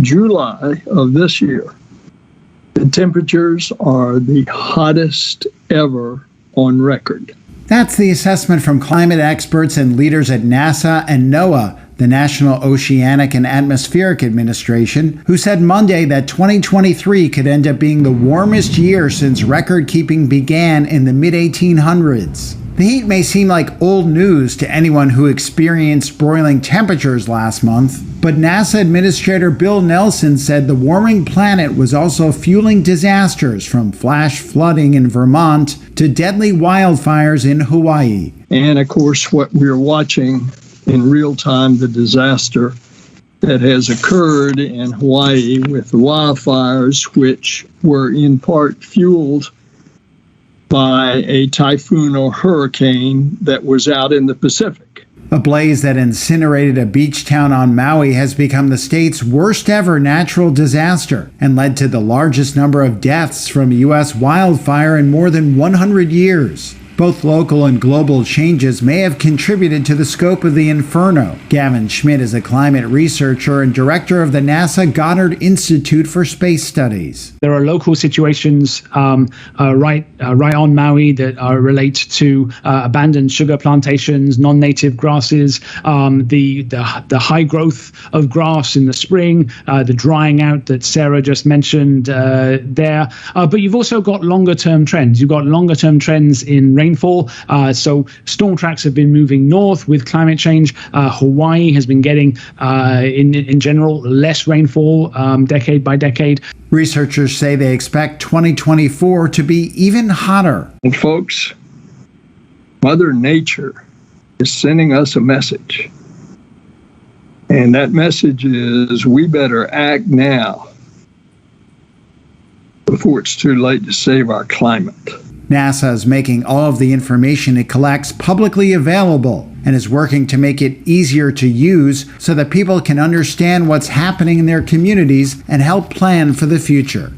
July of this year, the temperatures are the hottest ever on record. That's the assessment from climate experts and leaders at NASA and NOAA, the National Oceanic and Atmospheric Administration, who said Monday that 2023 could end up being the warmest year since record-keeping began in the mid-1800s. The heat may seem like old news to anyone who experienced broiling temperatures last month, but NASA Administrator Bill Nelson said the warming planet was also fueling disasters from flash flooding in Vermont to deadly wildfires in Hawaii. And of course, what we're watching in real time, the disaster that has occurred in Hawaii with the wildfires, which were in part fueled by a typhoon or hurricane that was out in the Pacific. A blaze that incinerated a beach town on Maui has become the state's worst ever natural disaster and led to the largest number of deaths from a U.S. wildfire in more than 100 years. Both local and global changes may have contributed to the scope of the inferno. Gavin Schmidt is a climate researcher and director of the NASA Goddard Institute for Space Studies. There are local situations right on Maui that relate to abandoned sugar plantations, non-native grasses, the high growth of grass in the spring, the drying out that Sarah just mentioned there. But you've also got longer-term trends. You've got longer-term trends in rainfall. So storm tracks have been moving north with climate change. Hawaii has been getting, in general, less rainfall decade by decade. Researchers say they expect 2024 to be even hotter. And folks, Mother Nature is sending us a message. And that message is we better act now before it's too late to save our climate. NASA is making all of the information it collects publicly available and is working to make it easier to use so that people can understand what's happening in their communities and help plan for the future.